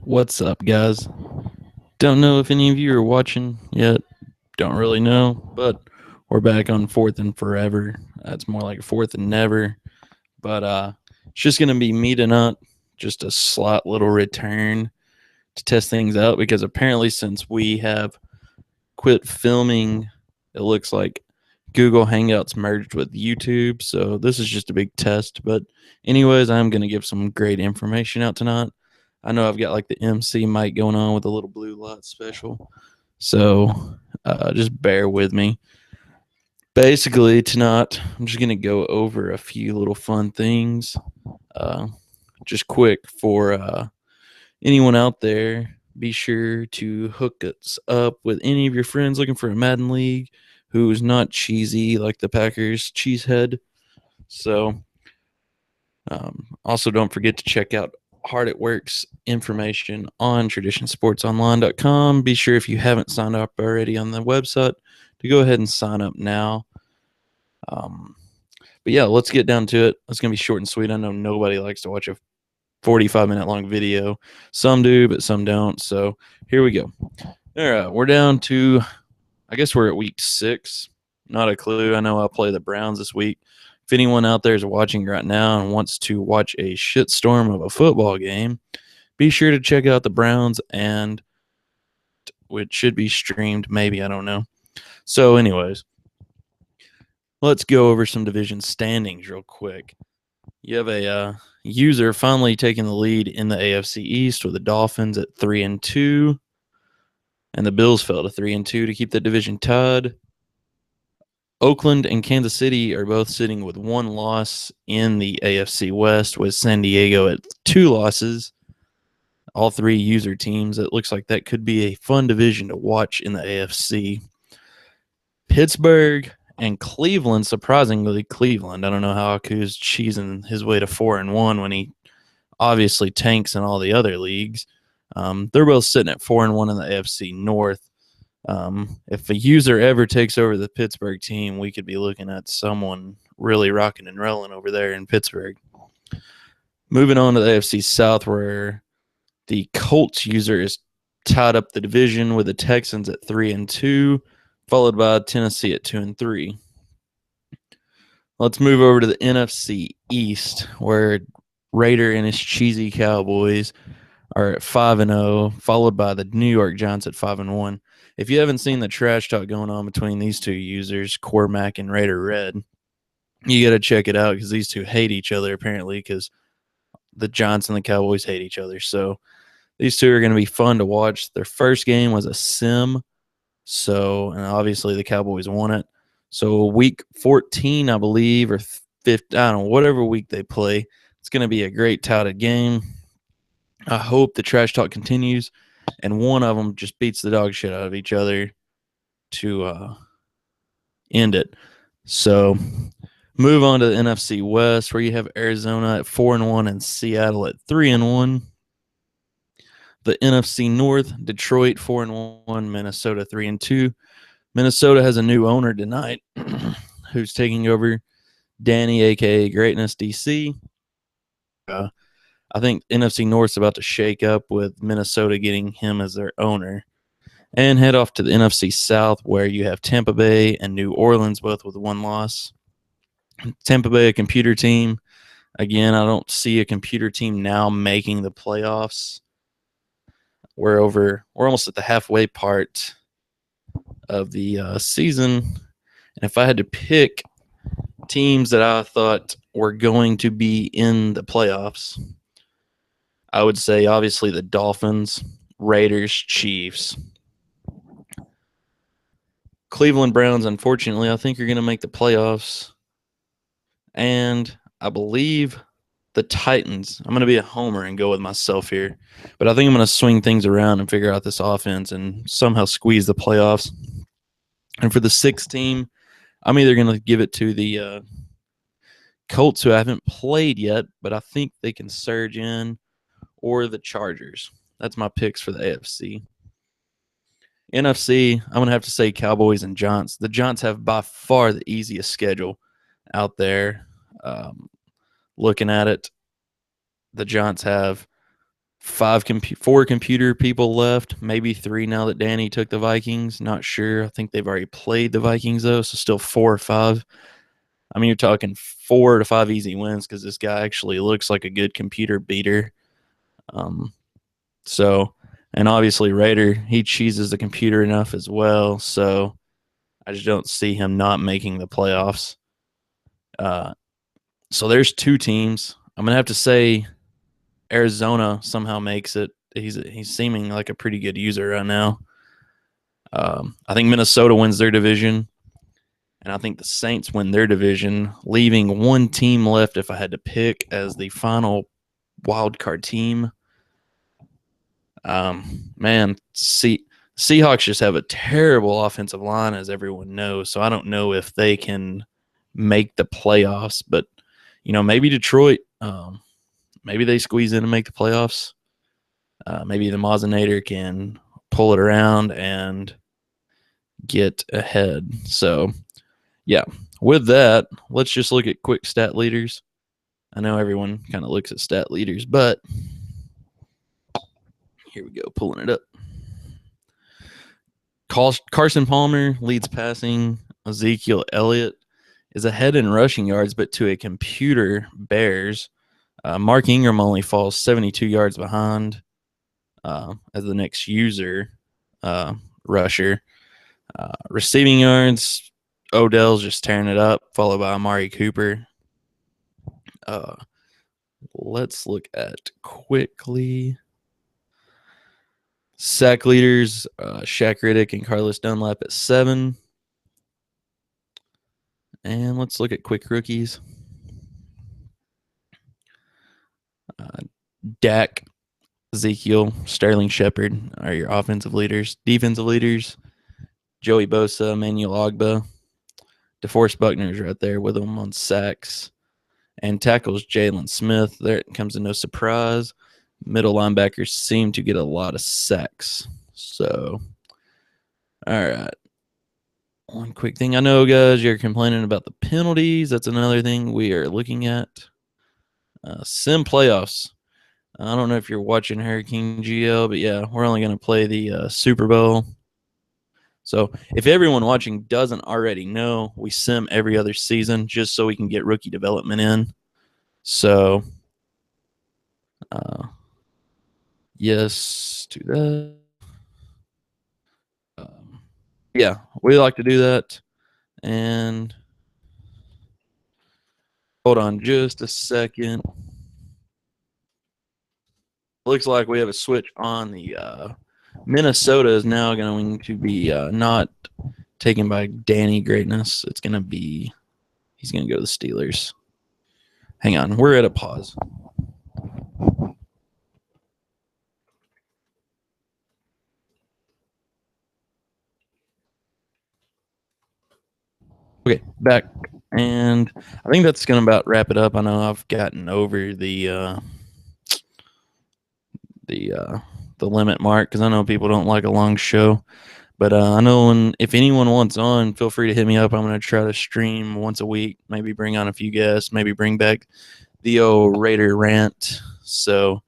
What's up, guys? Don't know if any of you are watching yet. Don't really know, but we're back on Fourth and Forever. It's more like Fourth and Never. But it's just gonna be me tonight. Just a slight little return to test things out because apparently since we have quit filming, it looks like Google Hangouts merged with YouTube. So this is just a big test. But anyways, I'm gonna give some great information out tonight. I know I've got like the MC mic going on with a little blue light special. So just bear with me. Basically, tonight I'm just going to go over a few little fun things. Uh, just quick for anyone out there, be sure to hook us up with any of your friends looking for a Madden League who's not cheesy like the Packers cheesehead. So, also don't forget to check out Hard at Work's information on traditionsportsonline.com. Be sure if you haven't signed up already on the website to go ahead and sign up now. But yeah, let's get down to it. It's going to be short and sweet. I know nobody likes to watch a 45-minute long video. Some do, but some don't. So here we go. All right, we're down to, I guess we're at week 6. Not a clue. I know I'll play the Browns this week. If anyone out there is watching right now and wants to watch a shitstorm of a football game, be sure to check out the Browns, and which should be streamed, maybe, I don't know. So anyways, let's go over some division standings real quick. You have a user finally taking the lead in the AFC East with the Dolphins at 3-2, and the Bills fell to 3-2 to keep the division tied. Oakland and Kansas City are both sitting with 1 loss in the AFC West, with San Diego at 2 losses. All 3 user teams. It looks like that could be a fun division to watch in the AFC. Pittsburgh and Cleveland, surprisingly, Cleveland. I don't know how Aku's cheesing his way to 4-1 when he obviously tanks in all the other leagues. They're both sitting at 4-1 in the AFC North. If a user ever takes over the Pittsburgh team, we could be looking at someone really rocking and rolling over there in Pittsburgh. Moving on to the AFC South, where the Colts user is tied up the division with the Texans at 3-2, followed by Tennessee at 2-3. Let's move over to the NFC East, where Raider and his cheesy Cowboys are at 5-0, followed by the New York Giants at 5-1. If you haven't seen the trash talk going on between these two users, Cormac and Raider Red, you got to check it out because these two hate each other apparently, because the Giants and the Cowboys hate each other. So these two are going to be fun to watch. Their first game was a sim, and obviously the Cowboys won it. So week 14, I believe, or 15, I don't know, whatever week they play, it's going to be a great touted game. I hope the trash talk continues and one of them just beats the dog shit out of each other to end it. So move on to the NFC West, where you have Arizona at 4-1 and Seattle at 3-1. The NFC North, Detroit 4-1, Minnesota 3-2. Minnesota has a new owner tonight who's taking over, Danny, aka Greatness DC. I think NFC North's about to shake up with Minnesota getting him as their owner. And head off to the NFC South, where you have Tampa Bay and New Orleans, both with 1 loss. Tampa Bay, a computer team. Again, I don't see a computer team now making the playoffs. We're almost at the halfway part of the season. And if I had to pick teams that I thought were going to be in the playoffs, I would say obviously the Dolphins, Raiders, Chiefs. Cleveland Browns, unfortunately, I think are going to make the playoffs. And I believe the Titans. I'm going to be a homer and go with myself here. But I think I'm going to swing things around and figure out this offense and somehow squeeze the playoffs. And for the 6th team, I'm either going to give it to the Colts, who I haven't played yet, but I think they can surge in, or the Chargers. That's my picks for the AFC. NFC, I'm going to have to say Cowboys and Giants. The Giants have by far the easiest schedule out there. Looking at it, the Giants have 4 computer people left, maybe 3 now that Danny took the Vikings. Not sure. I think they've already played the Vikings though, so still 4 or 5. I mean, you're talking 4 to 5 easy wins because this guy actually looks like a good computer beater. So, and obviously Raider, he cheeses the computer enough as well. So I just don't see him not making the playoffs. So there's 2 teams. I'm gonna have to say Arizona somehow makes it. He's seeming like a pretty good user right now. I think Minnesota wins their division, and I think the Saints win their division, leaving 1 team left if I had to pick as the final wild card team. Man, Seahawks just have a terrible offensive line, as everyone knows. So I don't know if they can make the playoffs, but maybe Detroit. Maybe they squeeze in and make the playoffs. Maybe the Mazinator can pull it around and get ahead. So, yeah, with that, let's just look at quick stat leaders. I know everyone kind of looks at stat leaders, but here we go, pulling it up. Carson Palmer leads passing. Ezekiel Elliott is ahead in rushing yards, but to a computer Bears. Mark Ingram only falls 72 yards behind as the next user rusher. Receiving yards, Odell's just tearing it up, followed by Amari Cooper. Let's look at quickly sack leaders, Shaq Riddick and Carlos Dunlap at 7. And let's look at quick rookies. Dak, Ezekiel, Sterling Shepard are your offensive leaders. Defensive leaders, Joey Bosa, Emmanuel Ogbah. DeForest Buckner's right there with them on sacks. And tackles, Jalen Smith. There it comes to no surprise. Middle linebackers seem to get a lot of sacks. So, all right. One quick thing. I know, guys, you're complaining about the penalties. That's another thing we are looking at. Sim playoffs. I don't know if you're watching Hurricane GL, but yeah, we're only going to play the Super Bowl. So if everyone watching doesn't already know, we sim every other season just so we can get rookie development in. So, yes to that. Yeah, we like to do that. And hold on just a second. Looks like we have a switch on. The Minnesota is now going to be not taken by Danny Greatness. It's going to be, he's going to go to the Steelers. Hang on, we're at a pause. Okay, back. And I think that's going to about wrap it up. I know I've gotten over the limit mark because I know people don't like a long show. But I know if anyone wants on, feel free to hit me up. I'm going to try to stream once a week, maybe bring on a few guests, maybe bring back the old Raider rant. So,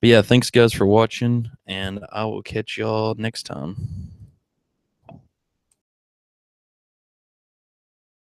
but yeah, thanks guys for watching, and I will catch y'all next time.